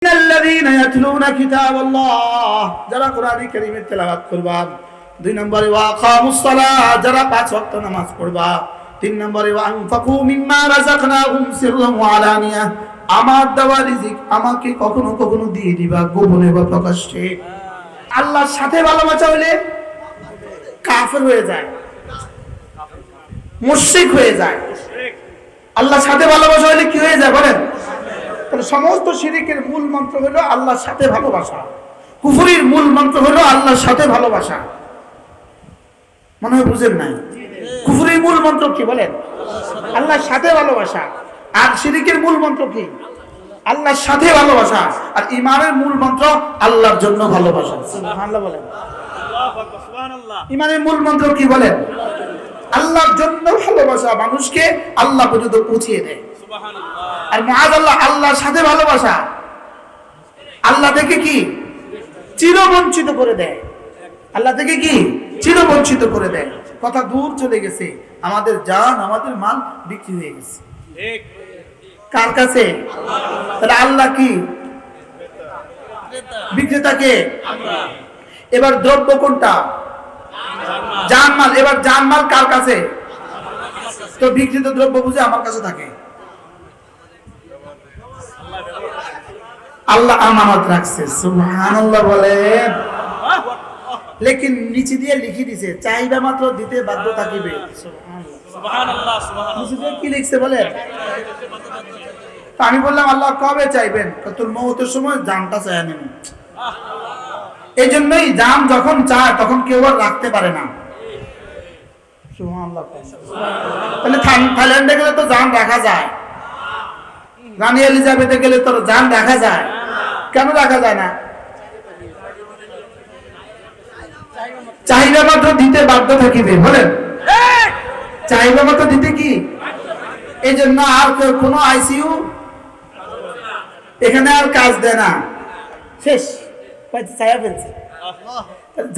الذين يتلون كتاب الله যারা কোরআন কারীমের তেলাওয়াত করবা। 2 নম্বরে ওয়াকামুস সালাহ, যারা 5 ওয়াক্ত নামাজ পড়বা। 3 নম্বরে ওয়ানফাকু মিম্মা রাযাকনাহুম সিররান ওয়া আলানিয়া, আমার দেওয়া রিজিক আমাকে কখনো কখনো দিয়ে দিবা, গোপনে বা প্রকাশ্যে। আল্লাহর সাথে ভালোবাসা হলে কাফের হয়ে যায়, মুশরিক হয়ে যায়। আল্লাহর সাথে ভালোবাসা হলে কি হয়ে যায় বলেন? সমস্ত শিরকের মূল মন্ত্র হলো আল্লাহর সাথে ভালোবাসা। কুফরির মূল মন্ত্র হলো আল্লাহর সাথে ভালোবাসা। মনে হয় বুঝেন নাই? কুফরির মূল মন্ত্র কি বলেন? আল্লাহর সাথে ভালোবাসা। আর শিরকের মূল মন্ত্র কি? আল্লাহর সাথে ভালোবাসা। আর ঈমানের মূল মন্ত্র আল্লাহর জন্য ভালোবাসা। সুবহানাল্লাহ বলেন। আল্লাহু আকবার, সুবহানাল্লাহ। ঈমানের মূল মন্ত্র কি বলেন? আল্লাহর জন্য ভালোবাসা, মানুষকে আল্লাহ পর্যন্ত পৌঁছিয়ে দেয়। আর মুআযাল্লাহ আল্লাহর সাথে ভালোবাসা আল্লাহ থেকে কি চিরবঞ্চিত করে দেয়। আল্লাহ থেকে কি চিরবঞ্চিত করে দেয়। কথা দূর চলে গেছে, আমাদের জান আমাদের মাল বিক্রি হয়ে গেছে। ঠিক কার কাছে? তাহলে আল্লাহ কি বিক্রেতা কে? আমরা। এবার দ্রব্য কোনটা? জানমাল। এবার জানমাল কার কাছে? তো বিক্রিত দ্রব্য বুঝে আমার কাছে থাকে। আল্লাহ আমানত রাখছে। সুবহানাল্লাহ বলেন। লেকিন নিচে দিয়ে লিখে দিয়েছে চাইবা মাত্র দিতে বাধ্য থাকিবে। সুবহানাল্লাহ, সুবহানাল্লাহ। নিচে দিয়ে কি লিখছে বলেন? তো আমি বললাম আল্লাহ কবে চাইবেন? তোর মওতের সময় জানটা চায় নেন। এই জন্যই জান যখন চায় তখন কেউ আর রাখতে পারে না। সুবহানাল্লাহ। তাহলে থাইল্যান্ডে গেলে তো জান রাখা যায়, রানী এলিজাবেথে গেলে তোর জান রাখা যায়, কেন রাখা যায় না? চাহিদা মাত্র দিতে বাধ্য থাকিবে বলেন। চাহিদা মাত্র দিতে কি? এই জন্য আর কোনো আইসিইউ এখানে আর কাজ দেয় না, শেষ চাইয়া ফেলছে।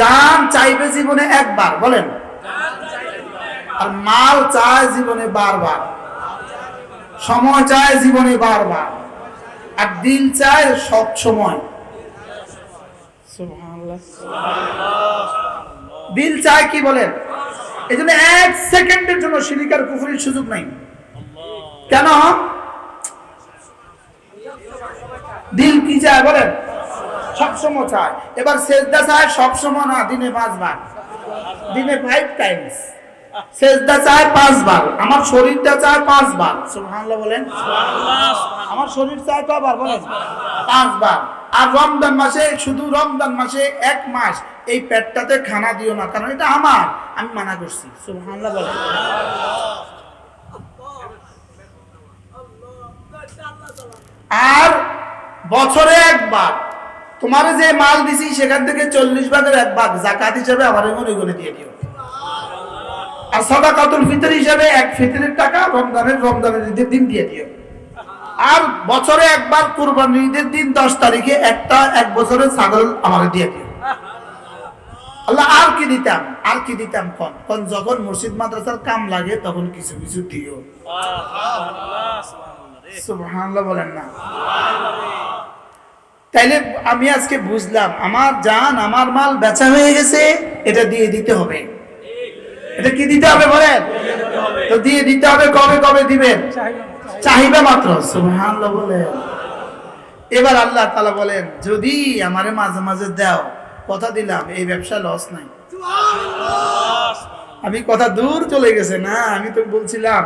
জান চাইবে জীবনে একবার বলেন, আর মাল চায় জীবনে বারবার, সময় চায় জীবনে বারবার, আর দিল চায় সব সময়। সুবহানাল্লাহ। দিল চায় কি বলেন? এই জন্য 1 সেকেন্ডের জন্য শিরক আর কুফরির সুযোগ নাই। কেন? দিল কি চায় বলেন? সব সময় চায়। এবার সেজদা চায় সব সময় না, দিনে 5 বার, দিনে 5 টাইমস। সেজদা চায় 5 বার, আমার শরীরটা চায় 5 বার। সুবহানাল্লাহ বলেন। সুবহানাল্লাহ। আমার শরীর চায় কয়বার বলেন? 5 বার। আর রমজান মাসে, শুধু রমজান মাসে 1 মাস এই পেটটাতে খানা দিও না, কারণ এটা আমার, আমি মানা করছি। সুবহানাল্লাহ বলেন। আর বছরে 1 বার তোমার যে মাল দিছি সেখান থেকে 40 ভাগের 1 ভাগ যাকাত হিসেবে আমার এগুলো দিয়ে দিও। আর সাদাকাতুল ফিতর হিসেবে 1 ফিতরের টাকা রমজানের ঈদের দিন দিয়ে দিও। আর বছরে 1 বার কুরবানির ঈদের দিন 10 তারিখে একটা 1 বছরের ছাগল আমাকে দিয়ে দিও। আল্লাহ আর কি দিতাম, আর কি দিতাম? কোন যখন মসজিদ মাদ্রাসার কাম লাগে তখন কিছু কিছু দিও। সুবহানাল্লাহ বলেন না? তাইলে আমি আজকে বুঝলাম আমার জান আমার মাল বেচা হয়ে গেছে, এটা দিয়ে দিতে হবে। এটা কি দিতে হবে বলেন? তো দিয়ে দিতে হবে। কবে কবে দিবেন? চাহিদা মাত্র। সুবহানাল্লাহ বলেন। এবার আল্লাহ তাআলা বলেন যদি আমারে মাঝে মাঝে দাও, কথা দিলাম এই ব্যবসা লস নাই। আমি কথা দূর চলে গেছে না, আমি তো বলছিলাম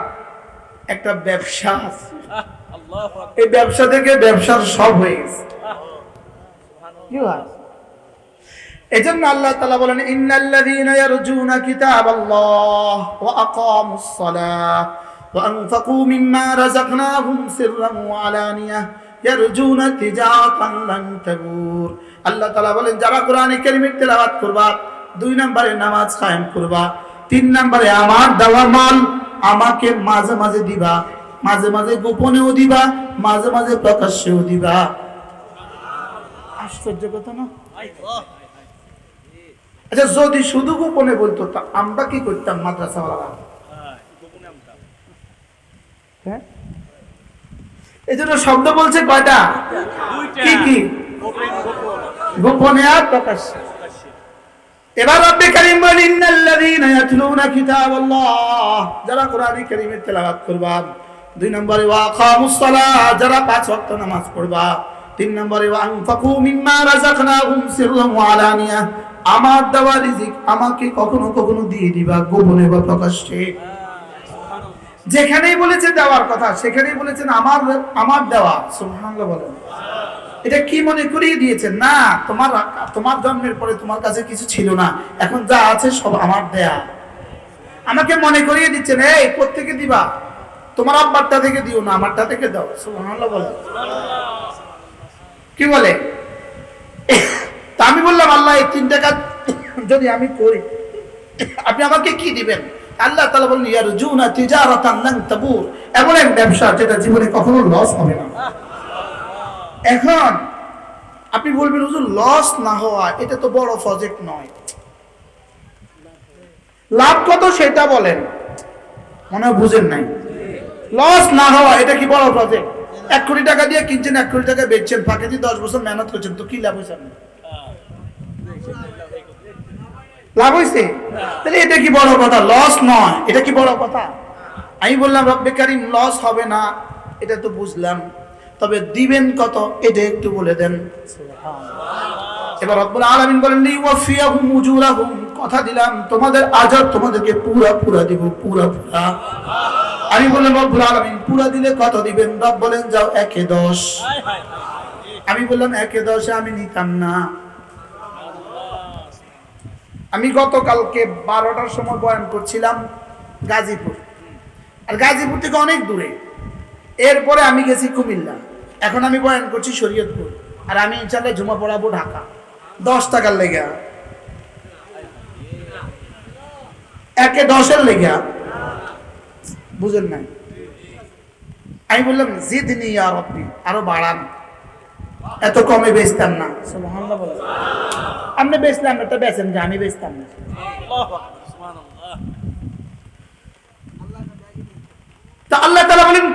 একটা ব্যবসা আছে, এই ব্যবসা থেকে ব্যবসার সব হয়ে গেছে। এজন্য আল্লাহ তাআলা বলেন ইন্নাল্লাযীনা ইয়ারজুনা কিতাবাল্লাহ ওয়া আকামুস সালাহ ওয়া আনফাকু মিম্মা রাযাকনাহুম সিররান ওয়া আলানিয়া ইয়ারজুনা তিজারাতান লান তাবুর। আল্লাহ তাআলা বলেন যারা কোরআনে কারীমের তেলাওয়াত করবা, 2 নম্বরে নামাজ কায়েম করবা, 3 নম্বরে আমার দেওয়া মাল আমাকে মাঝে মাঝে দিবা, মাঝে মাঝে গোপনেও দিবা, মাঝে মাঝে প্রকাশ্যেও দিবা। আশ্চর্য কথা না? আচ্ছা যদি শুধু গোপনে বলতো তা আমরা কি করতাম? মাদ্রাসাওয়ালারা এই জন্য শব্দ বলছে কয়টা? কি কি? গোপনে আর প্রকাশ্যে। এবার রব্বে কারীম বলেন ইন্নাল্লাযীনা ইয়াতলুনা কিতাবাল্লাহ, যারা কোরআন কারীমের তেলাওয়াত করবা। 2 নম্বরে ওয়া আকামুস সালাহ, যারা 5 ওয়াক্ত নামাজ পড়বা। 3 নম্বরে ওয়া আনফাকু মিম্মা রাযাকনাহুম সিররান ওয়া আলানিয়া, আমার দেওয়া রিজিক আমাকে কখনো কখনো দিয়ে দিবা গোপনে বা প্রকাশ্যে। যেখানেই বলেছে দেওয়ার কথা সেখানেই বলেছেন আমার দেওয়া। সুবহানাল্লাহ বলেন। এটা কি মনে করিয়ে দিয়েছেন? না, তোমার জন্মের পরে তোমার কাছে কিছু ছিল না, এখন যা আছে সব আমার দেয়া। আমাকে মনে করিয়ে দিচ্ছেন, এই কোত্থেকে দিবা? তোমার আব্বারটা থেকে দিও না, আমারটা থেকে দাও। সুবহানাল্লাহ বলেন। কি বলে? তা আমি বললাম আল্লাহ এই 3টা কাজ যদি আমি করি আপনি আমাকে কি দিবেন? আল্লাহ তাআলা বলেন ইয়ারজুনা তিজারাতান লান তাবুর, এমন এক ব্যবসা যেটা জীবনে কখনো লস হবে না। এখন আপনি বলবেন হুজুর লস না হওয়া এটা তো বড় প্রজেক্ট নয়, লাভ কত সেটা বলেন। মনে হয় বুঝেন নাই। লস না হওয়া এটা কি বড় প্রজেক্ট? 1 কোটি টাকা দিয়ে কিনছেন, 1 কোটি টাকা বেচছেন, ফাঁকে দিয়ে 10 বছর মেহনত করছেন, তো কি লাভ হয়েছে? লাভ হয়েছে? তাহলে এটা কি বড় কথা? লস নয়, এটা কি বড় কথা? আমি বললাম রব্বে কারীম লস হবে না এটা তো বুঝলাম, তবে দিবেন কত এটা একটু বলে দেন। এবার রব্বুল আলামিন বলেন লিওয়াফিয়াহুম উজুরাহুম, কথা দিলাম তোমাদের আজর তোমাদেরকে পুরা দিব, পুরা। আমি বললাম রব্বুল আলামিন পুরা দিলে কত দিবেন? রব বলেন যাও 1/10। আমি বললাম 1/10 আমি নিতাম না। আমি গতকালকে 12টার সময় বয়ান করছিলাম গাজীপুর, আর গাজীপুর থেকে অনেক দূরে। এরপরে আমি গেছি কুমিল্লা, এখন আমি বয়ান করছি শরীয়তপুর, আর আমি ইনশাআল্লাহ জুমা পড়াবো ঢাকা। 10 টাকার লেগে, 1/10 লেগে, বুঝেন নাই? আমি বললাম জিদনি ইয়া রাব্বি, আরো বাড়ান, এত কমে বেচতাম না। সুবহানাল্লাহ বলেন। আপনি বেচলাম এটা বেচেন, যে আমি বেচতাম না। তা আল্লাহ তাআলা বলেন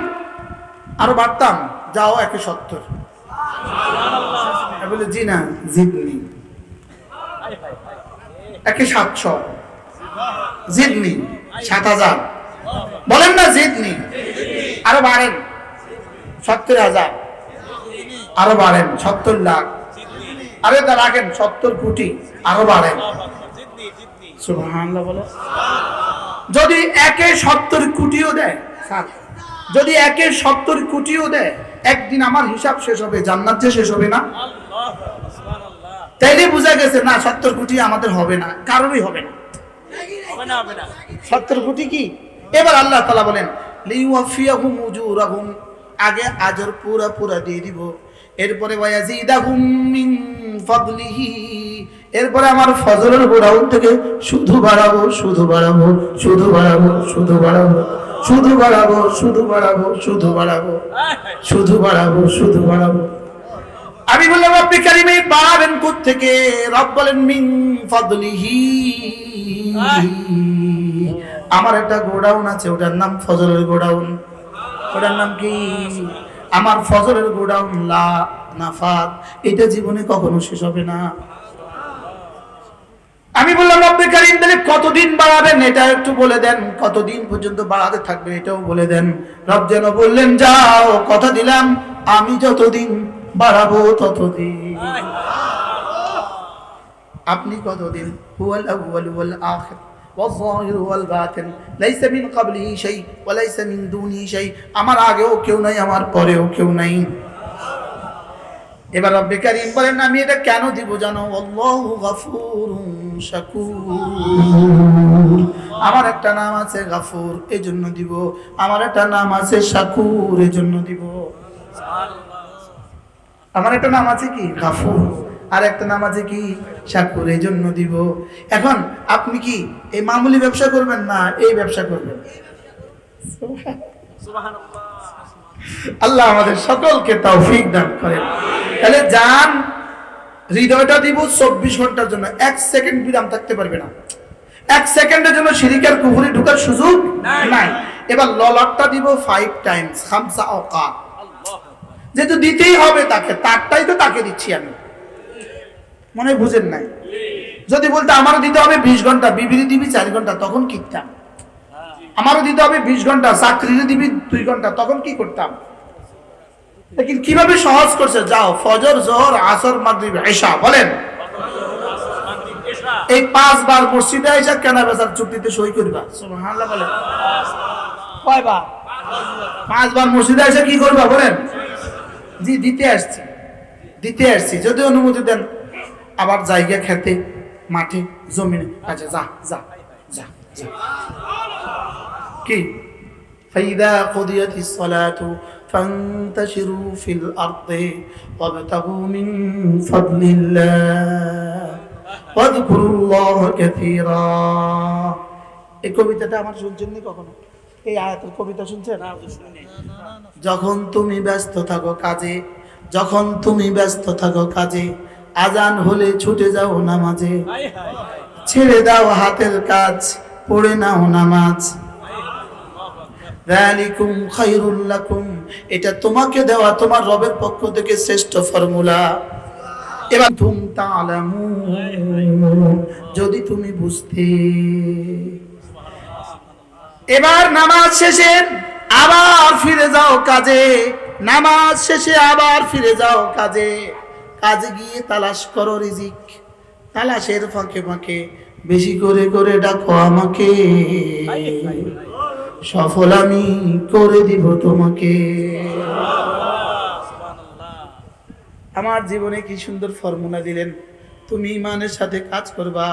আরো বাড়তাম, যাও 170। আমি বলি জি না, জিদনি 1/700, জিদনি 7000, বলেন না জিদনি, আরো বাড়েন 70,000, আরো বাড়েন 70 লাখ, আরে তা রাখেন 70 কোটি, আরো বাড়েন। সুবহানাল্লাহ বলে। যদি 1/70 কোটিও দেয়, যদি 1/70 কোটিও দেয়, একদিন আমার হিসাব শেষ হবে, জান্নাত যে শেষ হবে না। তাইলে বোঝা গেছে না 70 কোটি আমাদের হবে না, কারোরই হবে না। 70 কোটি কি? এবার আল্লাহ তাআলা বলেন লিওয়াফিয়াহুম উজুরাহুম, আগে আজর পুরা দিয়ে দিব, এরপরে ওয়ায়াজিদাহুম মিন ফাদলিহি, এরপরে আমার ফজলের গোডাউন থেকে শুধু বাড়াবো, শুধু বাড়াবো, শুধু বাড়াবো, শুধু বাড়াবো, শুধু বাড়াবো, শুধু বাড়াবো, শুধু বাড়াবো, শুধু বাড়াবো, শুধু বাড়াবো। আমি বললাম রব্বে কারীম এই বাড়াবেন কোত্থেকে? রব বলেন মিন ফাদলিহি, আমার একটা গোডাউন আছে, ওটার নাম ফজলের গোডাউন। ওটার নাম কি? আমার ফজলের গোডাউন, লা নাফাদ, এটা জীবনে কখনো শেষ হবে না। আমি বললাম রব্বে কারীম তাহলে কতদিন বাড়াবেন এটা একটু বলে দেন, কতদিন পর্যন্ত বাড়াতে থাকবে এটাও বলে দেন। রব যেন বললেন যাও কথা দিলাম আমি যতদিন বাড়াবো ততদিন। আপনি কতদিন? হুয়াল আউয়াল ওয়াল আখির ওয়াল যাহির ওয়াল বাতিন, লাইসা মিন ক্বাবলিহি শাই ওয়া লাইসা মিন দুনিহি শাই, আমার আগেও কেউ নাই, আমার পরেও কেউ নাই। এবার রব্বে কারীম বলেন আমি এটা কেন দিব জানো? আল্লাহু গাফুরুন শাকুর, আমার একটা নাম আছে গাফুর, এজন্য দিব। আমার একটা নাম আছে শাকুর, এজন্য দিব। আমার একটা নাম আছে কি? গাফুর, আর একটা নাম আছে কি? শাকুর, এজন্য দিব। এখন আপনি কি এই মামুলি ব্যবসা করবেন না এই ব্যবসা করবেন? সুবহানাল্লাহ। আল্লাহ আমাদের সকলকে তৌফিক দান করেন। তাহলে জান হৃদয়টা দিব 24 ঘন্টার জন্য, 1 সেকেন্ড বিরাম থাকতে পারবে না। 1 সেকেন্ডের জন্য শিরক আর কুফরি ঢোকার সুযোগ নাই। এবার ললাটটা দিব 5 টাইমস, 5 আওকাত। যেহেতু দিতেই হবে তাকে, তারটাই তো তাকে দিচ্ছি আমি, মনে হয় বুঝেন নাই। যদি বলতে আমারও দিতে হবে 20 ঘন্টা, বিবিরি দিবি 4 ঘন্টা, তখন কিনতাম। আমারও দিতে হবে 20 ঘন্টা, চাকরিরে দিবি 2 ঘন্টা, তখন কি করতাম। লেকিন কিভাবে সহজ করছে, যাও ফজর, জোহর, আসর, মাগরিব, ইশা, বলেন এই 5 বার মসজিদে আইসা কেনা বেচার চুক্তিতে সই করবা, সুবহানাল্লাহ বলেন। কয়বার? 5 বার মসজিদে আইসা কি করবা বলেন? জি দিতে আসছি, দিতে আসছি, যদি অনুমতি দেন আবার জায়গা খেতে, মাঠে, জমিনে। আচ্ছা যা যা যা যা। কি ফাইদা কুদিয়াতিস সালাতু ফান্তাশিরু ফিল আরদি ওয়াবতাগু মিন ফাদলিল্লাহ ওয়াযকুরুল্লাহা কাসীরা। এই কবিতাটা আমার শুনছেন নি কখনো? এই আয়াতের কবিতা শুনছেন? যখন তুমি ব্যস্ত থাকো কাজে, যখন তুমি ব্যস্ত থাকো কাজে, আজান হলে ছুটে যাও নামাজে, ছেড়ে দাও হাতের কাজ, পড়ে নাও নামাজ। যালিকুম খায়রুল লাকুম, এটা তোমাকে দেওয়া তোমার রবের পক্ষ থেকে শ্রেষ্ঠ ফর্মুলা। এবার তুমি তাআলামুন, যদি তুমি বুঝতে। এবার নামাজ শেষে আবার ফিরে যাও কাজে, নামাজ শেষে আবার ফিরে যাও কাজে, কাজে গিয়ে তালাশ করো রিজিক, তালাশের ফাঁকে ফাঁকে বেশি করে করে ডাকো আমাকে, সফল আমি করে দিব তোমাকে। আমার জীবনে কি সুন্দর ফর্মুলা দিলেন। তুমি ইমানের সাথে কাজ করবা,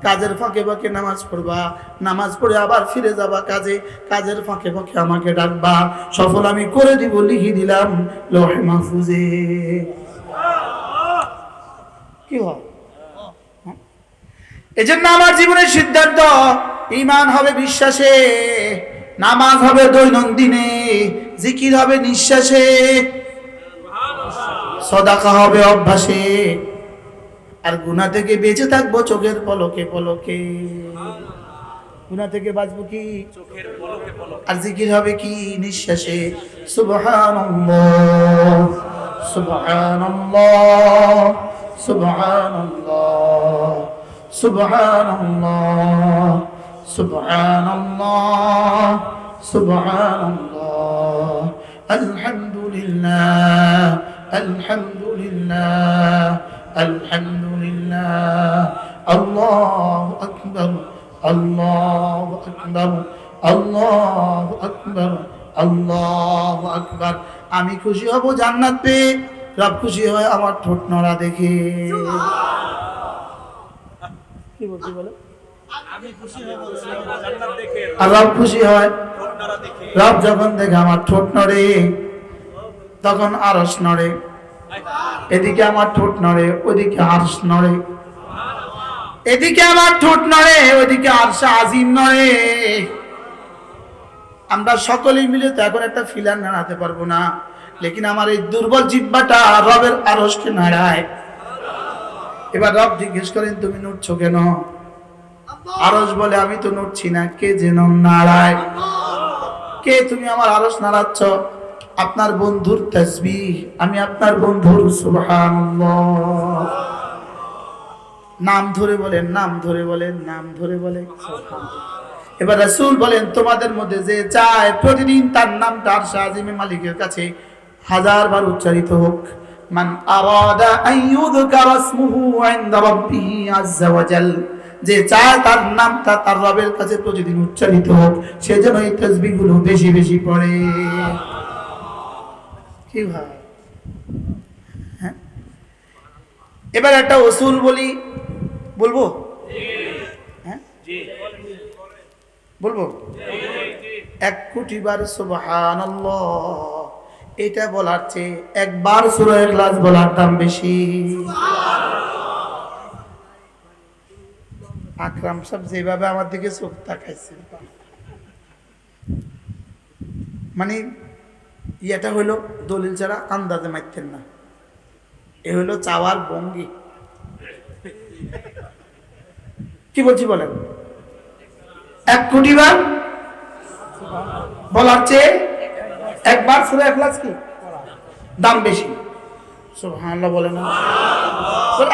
কাজের ফাঁকে ফাঁকে নামাজ পড়বা, নামাজ পড়ে আবার ফিরে যাবা কাজে, কাজের ফাঁকে ফাঁকে আমাকে ডাকবা, সফল আমি করে দিব, লিখে দিলাম লৌহে মাহফুজে। কি হয়? এজন্য আমার জীবনের সিদ্ধান্ত, ঈমান হবে বিশ্বাসে, নামাজ হবে দৈনন্দিনে, জিকির হবে নিঃশ্বাসে, সাদাকা হবে অভ্যাসে, আর গুনাহ থেকে বেঁচে থাকবো চোখের পলকে পলকে। গুনাহ থেকে বাঁচবো কি? চোখের পলকে পলকে। আর জিকির হবে কি? নিঃশ্বাসে। সুবহানাল্লাহ সুবহানাল্লাহ সুবহানাল্লাহ সুবহানাল্লাহ সুবহানাল্লাহ সুবহানাল্লাহ আলহামদুলিল্লাহ আলহামদুলিল্লাহ আলহামদুলিল্লাহ আল্লাহু আকবার আল্লাহু আকবার আল্লাহু আকবার আল্লাহু আকবার। আমি খুশি হব জান্নাত পেয়ে, রব খুশি হয় আমার ঠোঁট নড়া দেখে। কি বলছি বলে? আমি খুশি হব জান্নাত দেখে, আর রব খুশি হয় ঠোঁট নড়া দেখে। রব যখন দেখে আমার ঠোঁট নড়ে, তখন আরশ নড়ে, এদিকে আমার ঠোঁট নড়ে, ওইদিকে আরশ নড়ে, এদিকে আমার ঠোঁট নড়ে, ওইদিকে আরশ আজিম নড়ে। আমরা সকলেই মিলে তো এখন একটা ফিলার নাড়াতে পারবো না, লেকিন আমার এই দুর্বল জিহ্বাটা রবের আরশকে নাড়ায়। এবার রব জিজ্ঞেস করেন তুমি নড়ছো কেন? আরশ বলে আমি তো নড়ছি না, কে যেন নাড়ায়। কে? তুমি আমার আরশ নাড়াচ্ছ? আপনার বন্ধুর তাসবিহ, আমি আপনার বন্ধুর সুবহানাল্লাহ। নাম ধরে বলেন, নাম ধরে বলেন, নাম ধরে বলেন। এবার রাসূল বলেন তোমাদের মধ্যে যে চায় প্রতিদিন তার নামটা আরশ আজিমের মালিকের কাছে 1000 বার উচ্চারিত হোক, মান আরাদা আন ইউযকারা ইসমুহু ইনদা রাব্বিহি আযজা ওয়া জাল, যে চায় তার নামটা তার রবের কাছে প্রতিদিন উচ্চারিত হোক, সে যেন এই তাসবিহগুলো বেশি বেশি পড়ে। কি ভাই? হ্যাঁ, এবার একটা উসুল বলি, বলবো? হ্যাঁ বলবো? 1 কোটি বার সুবহানাল্লাহ এটা বলার চেয়ে একবার সূরা ইখলাস বলার দাম বেশি। আকরাম সাহেব যেভাবে আমার দিকে চোখ তাকাইছে, মানে এটা হইলো দলিল ছাড়া আন্দাজে মারতেন না, এ হইলো চাওয়ার ভঙ্গি। কি বলছি বলেন? 1 কোটি বার বলার চেয়ে একবার সূরা ইখলাস কি দাম বেশি। সুবহানাল্লাহ বলে না?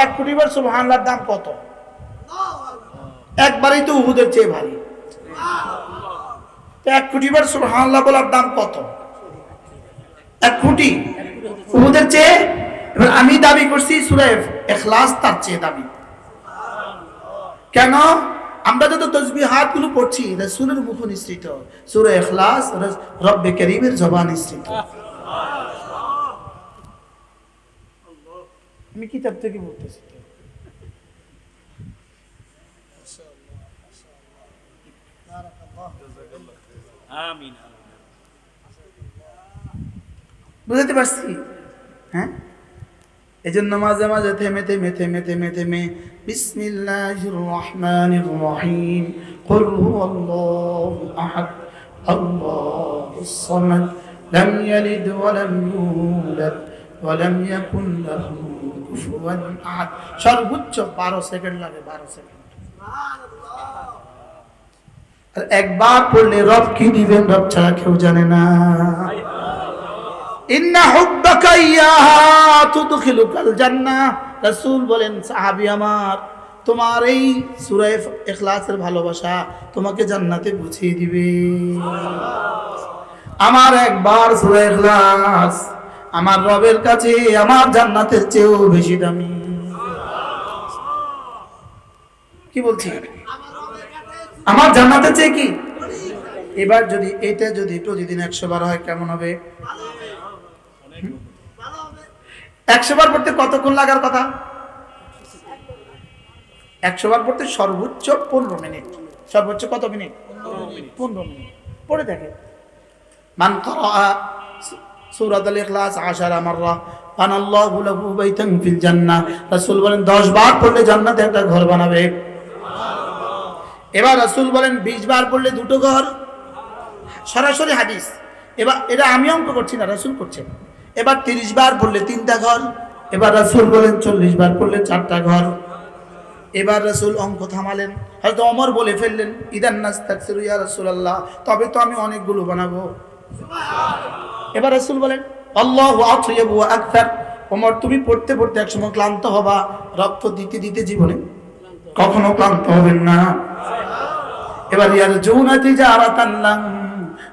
1 কোটি বার সুবহানাল্লাহর দাম কত? একবারই তো উহুদের চেয়ে ভারী। 1 কোটি বার সুবহানাল্লাহ বলার দাম কত? 1 কোটি উহুদের চেয়ে। এবার আমি দাবি করছি সূরা ইখলাস তার চেয়ে দাবি। কেন? আমরা যত তাসবিহাত গুলো পড়ছি রাসূলের মুখ নিঃসৃত, সূরা ইখলাস রব্বে কারীমের জবান নিঃসৃত। আমি কিতাব থেকে পড়তেছি। আমিন। বুঝতে পারছি? হ্যাঁ, এই জন্য মাঝে মাঝে থেমে থেমে থেমে থেমে থেমে বিসমিল্লাহির রহমানির রহিম, কুল হুয়াল্লাহু আহাদ, আল্লাহুস সামাদ, লাম ইয়ালিদ ওয়া লাম ইউলাদ ওয়া লাম ইয়াকুন লাহু কুফুয়ান আহাদ। সর্বোচ্চ 12 সেকেন্ড লাগে, 12 সেকেন্ড। আর একবার পড়লে রব কি দিবেন রব ছাড়া কেউ জানে না। ইন্না হুব্বাকা ইয়াহা তুদখিলুকাল জান্নাহ। রাসূল বলেন, সাহাবী আমার, তোমার এই সূরা ইখলাসের ভালোবাসা তোমাকে জান্নাতে পৌঁছে দিবে। আমার একবার সূরা ইখলাস আমার রবের কাছে আমার জান্নাতের চেয়েও বেশি দামি। কি বলছি? আমার জান্নাতের চেয়ে কি? এবার যদি এটা যদি প্রতিদিন 100 বার হয় কেমন হবে? 100 বার পড়তে কতক্ষণ লাগার কথা? 100 বার পড়তে সর্বোচ্চ 15 মিনিট। সর্বোচ্চ কত মিনিট? 15 মিনিট। পড়ে দেখে, মান ক্বারা সূরাতুল ইখলাস 10 মাররা বানাল্লাহু লাহু বাইতান ফিল জান্নাহ। রাসূল বলেন 10 বার পড়লে জান্নাতে একটা ঘর বানাবে। এবার রাসূল বলেন 20 বার পড়লে 2টো ঘর। সরাসরি হাদিস। এবার এটা আমি অঙ্ক করছি না, রাসূল করছেন। এবার 30 বার পড়লে 3টা ঘর। এবার রাসূল বলেন 40 বার পড়লে 4টা ঘর। এবার রাসূল অঙ্ক থামালেন। হযরত ওমর বলে ফেললেন, ইদান নাস্তাগফিরু ইয়া রাসূলুল্লাহ, তবে তো আমি অনেকগুলো বানাবো। সুবহানাল্লাহ। এবার রাসূল বলেন, আল্লাহু আতইয়াবু ওয়া আকতার। ওমর, তুমি পড়তে পড়তে একসময় ক্লান্ত হবা, রক্ত দিতে দিতে জীবনে কখনো ক্লান্ত হবেন না। এবার ইয়ারজুনা তিজারাতান লান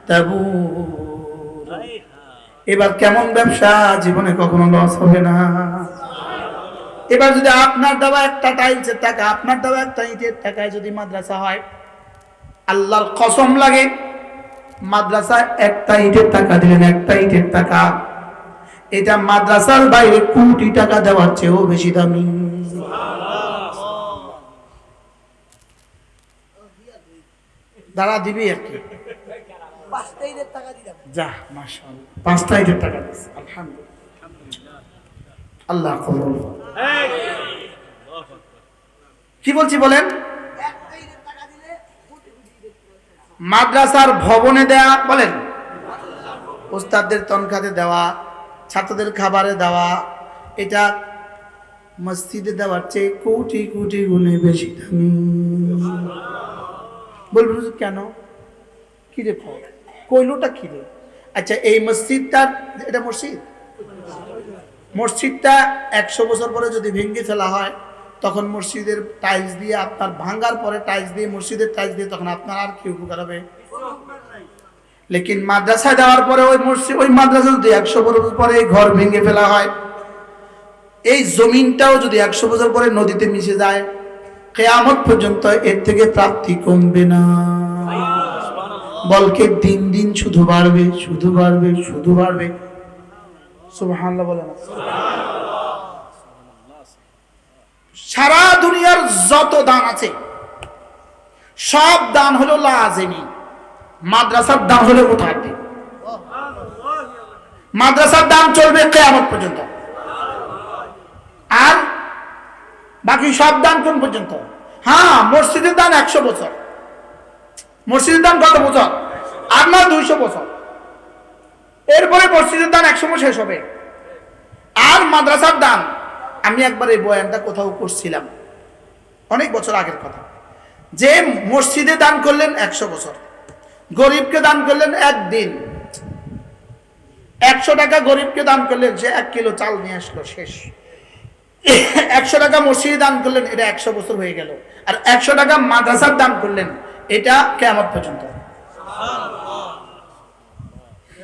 তাবুর। এবার কেমন ব্যবসা, জীবনে কখনো লস হবে না। এবার যদি আপনার দেওয়া একটা টাইলসের টাকা, আপনার দেওয়া একটা ইটের টাকায় যদি মাদ্রাসা হয়, আল্লাহর কসম লাগে, মাদ্রাসায় একটা ইটের টাকা দিলেন, একটা ইটের টাকা, এটা মাদ্রাসার বাইরে কোটি টাকা দেওয়ার চেয়েও বেশি দামি। দাঁড়া দিবি আর কি, 5টা ইটের টাকা দিলাম। যা মাশাআল্লাহ, 5টা ইটের টাকা দিস, আলহামদুলিল্লাহ, আল্লাহ কবুল। কি বলছি বলেন? মাদ্রাসার ভবনে দেয়া, বলেন ওস্তাদদের তনখাতে দেওয়া, ছাত্রদের খাবারে দেওয়া, এটা মসজিদে দেওয়ার চেয়ে কোটি কোটি গুণে বেশি দামি। বলবেন কেন? কি রে কইলোটা কি রে? আচ্ছা, এই মসজিদটার, এটা মসজিদ, মসজিদটা 100 বছর পরে যদি ভেঙে ফেলা হয়, তখন মসজিদের টাইলস দিয়ে, আপনার ভাঙার পরে টাইলস দিয়ে, মসজিদের টাইলস দিয়ে, তখন আপনার আর কি উপকার হবে? লেকিন মাদ্রাসায় দেওয়ার পরে ওই মসজিদ, ওই মাদ্রাসা যদি 100 বছর পরে ঘর ভেঙে ফেলা হয়, এই জমিনটাও যদি 100 বছর পরে নদীতে মিশে যায়, কিয়ামত পর্যন্ত এর থেকে প্রাপ্তি কমবে না, বলকে দিন দিন শুধু বাড়বে, শুধু বাড়বে, শুধু বাড়বে। সুবহানাল্লাহ বলেন। সারা দুনিয়ার যত দান আছে সব দান হলো লাজিমি, মাদ্রাসার দান হলো মুতাআদ্দি। মাদ্রাসার দান চলবে কিয়ামত পর্যন্ত, আর বাকি সব দান কোন পর্যন্ত? হ্যাঁ, মসজিদের দান 100 বছর। মসজিদের দান কত বছর? আর না 200 বছর। এরপরে মসজিদের দান 100 বছর শেষ হবে। আর মাদ্রাসার দান, আমি একবার এই বয়ানটা কোথাও করছিলাম, অনেক বছর আগের কথা, যে মসজিদে দান করলেন 100 বছর, গরিবকে দান করলেন 1 দিন, 100 টাকা গরিবকে দান করলেন, সে 1 কিলো চাল নিয়ে আসলো, শেষ। 100 টাকা মসজিদে দান করলেন, এটা 100 বছর হয়ে গেল। আর 100 টাকা মাদ্রাসার দান করলেন, এটা কিয়ামত পর্যন্ত।